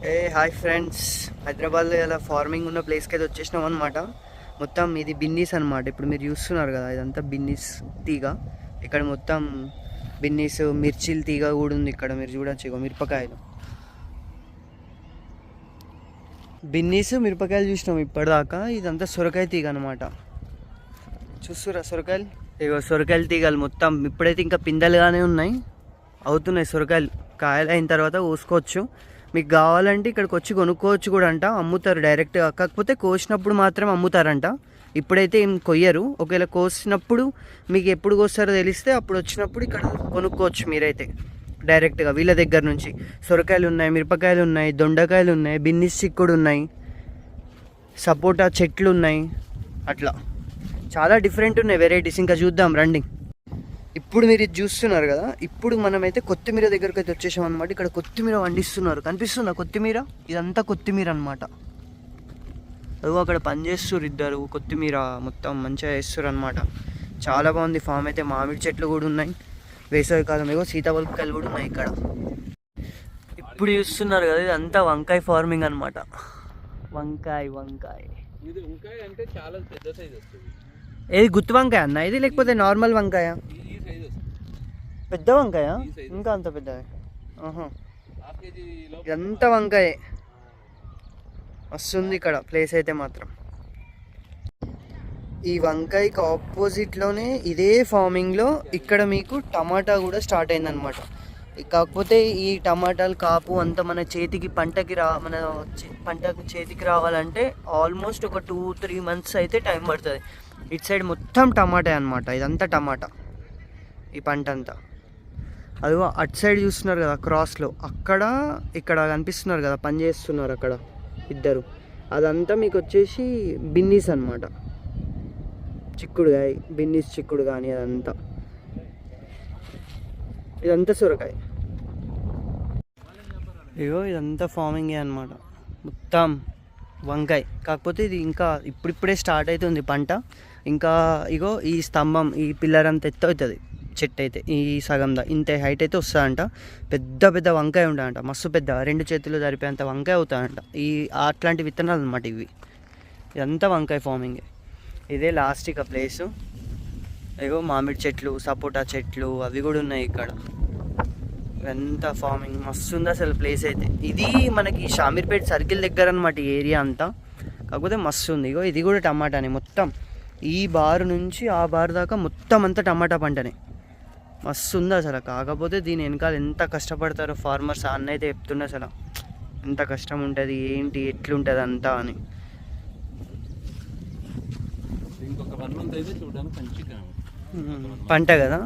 Hi friends, హైదరాబాద్లో ఇలా farming ఉన్న ప్లేస్కి అయితే వచ్చేసినాం అనమాట. మొత్తం ఇది బిన్నీస్ అనమాట. ఇప్పుడు మీరు చూస్తున్నారు కదా, ఇదంతా బిన్నీస్ తీగ. ఇక్కడ మొత్తం బిన్నీస్ మిర్చిల తీగ కూడా ఉంది. ఇక్కడ మీరు చూడొచ్చు, ఇగో మిరపకాయలు, బిన్నీస్ మిరపకాయలు చూసినాం ఇప్పటిదాకా. ఇదంతా సొరకాయ తీగ అనమాట. చూస్తురా సొరకాయలు, ఇగో సొరకాయల తీగలు మొత్తం. ఇప్పుడైతే ఇంకా పిందెలుగానే ఉన్నాయి, అవుతున్నాయి సొరకాయలు. కాయలు అయిన తర్వాత కోసుకోవచ్చు. మీకు కావాలంటే ఇక్కడికి వచ్చి కొనుక్కోవచ్చు కూడా అంట, అమ్ముతారు డైరెక్ట్గా. కాకపోతే కోసినప్పుడు మాత్రం అమ్ముతారంట, ఇప్పుడైతే ఏం కొయ్యరు. ఒకవేళ కోసినప్పుడు మీకు ఎప్పుడు కోస్తారో తెలిస్తే అప్పుడు వచ్చినప్పుడు ఇక్కడ కొనుక్కోవచ్చు మీరైతే డైరెక్ట్గా వీళ్ళ దగ్గర నుంచి. సొరకాయలు ఉన్నాయి, మిరపకాయలు ఉన్నాయి, దొండకాయలు ఉన్నాయి, బిన్నిస్ చిక్కుడు ఉన్నాయి, సపోటా చెట్లు ఉన్నాయి. అట్లా చాలా డిఫరెంట్ ఉన్నాయి వెరైటీస్. ఇంకా చూద్దాం రండి. ఇప్పుడు మీరు ఇది చూస్తున్నారు కదా, ఇప్పుడు మనమైతే కొత్తిమీర దగ్గరికి అయితే వచ్చేసాం అనమాట. ఇక్కడ కొత్తిమీర వండిస్తున్నారు, కనిపిస్తుందా కొత్తిమీర? ఇదంతా కొత్తిమీర అనమాట. అదిగో అక్కడ పనిచేస్తారు ఇద్దరు, కొత్తిమీర మొత్తం మంచిగా వేస్తారు అనమాట. చాలా బాగుంది ఫామ్ అయితే. మామిడి చెట్లు కూడా ఉన్నాయి, వేసవికాలం. ఏవో సీతాఫలకాయలు కూడా ఉన్నాయి ఇక్కడ. ఇప్పుడు చూస్తున్నారు కదా, ఇదంతా వంకాయ ఫార్మింగ్ అనమాట. వంకాయ అంటే చాలా పెద్ద సైజ్ వస్తుంది. ఏది గుత్తి వంకాయ అన్న ఇది, లేకపోతే నార్మల్ వంకాయ? పెద్ద వంకాయ, ఇంకా అంత పెద్ద. ఇదంతా వంకాయ వస్తుంది ఇక్కడ ప్లేస్ అయితే మాత్రం. ఈ వంకాయకి ఆపోజిట్లోనే ఇదే ఫార్మింగ్లో ఇక్కడ మీకు టమాటా కూడా స్టార్ట్ అయిందనమాట. కాకపోతే ఈ టమాటాలు కాపు అంతా మన చేతికి పంటకు చేతికి రావాలంటే ఆల్మోస్ట్ ఒక 2-3 months అయితే టైం పడుతుంది. ఇటు సైడ్ మొత్తం టమాటా అనమాట. ఇదంతా టమాటా, ఈ పంట అంతా. అదిగో అటు సైడ్ చూస్తున్నారు కదా క్రాస్లో, అక్కడ ఇక్కడ కనిపిస్తున్నారు కదా పని చేస్తున్నారు అక్కడ ఇద్దరు. అదంతా మీకు వచ్చేసి బిన్నీస్ అనమాట, చిక్కుడుకాయ, బిన్నీస్ చిక్కుడు కానీ అదంతా. ఇదంతా సొరకాయ. ఇగో ఇదంతా ఫార్మింగే అనమాట, మొత్తం వంకాయ. కాకపోతే ఇది ఇంకా ఇప్పుడిప్పుడే స్టార్ట్ అవుతుంది పంట. ఇంకా ఇగో ఈ స్తంభం, ఈ పిల్లర్ అంత ఎత్తు అవుతుంది చెట్టు అయితే. ఈ సగందా ఇంత హైట్ అయితే వస్తుందంట. పెద్ద పెద్ద వంకాయ ఉంటాయంట, మస్తు పెద్ద, 2 చేతులు సరిపోయేంత వంకాయ అవుతాయంట. అట్లాంటి విత్తనాలు అనమాట ఇవి. ఇదంతా వంకాయ ఫార్మింగే. ఇదే లాస్ట్ ఇక ప్లేసు. ఇగో మామిడి చెట్లు, సపోటా చెట్లు అవి కూడా ఉన్నాయి ఇక్కడ. ఇదంతా ఫార్మింగ్ మస్తు ఉంది అసలు ప్లేస్ అయితే. ఇది మనకి షామీర్పేట సర్కిల్ దగ్గర అనమాట ఈ ఏరియా అంతా. కాకపోతే మస్తు ఉంది. ఇగో ఇది కూడా టమాటానే మొత్తం. ఈ బారు నుంచి ఆ బారు దాకా మొత్తం అంతా టమాటా పంటనే. మస్తు ఉంది అసలు. కాకపోతే దీని వెనకాల ఎంత కష్టపడతారో ఫార్మర్స్, అన్న అయితే చెప్తుండే అసలు ఎంత కష్టం ఉంటుంది, ఏంటి ఎట్లుంటుంది అంతా అని. ఇంకొక 1 month అయితే చూడడానికి మంచిగా పంట కదా.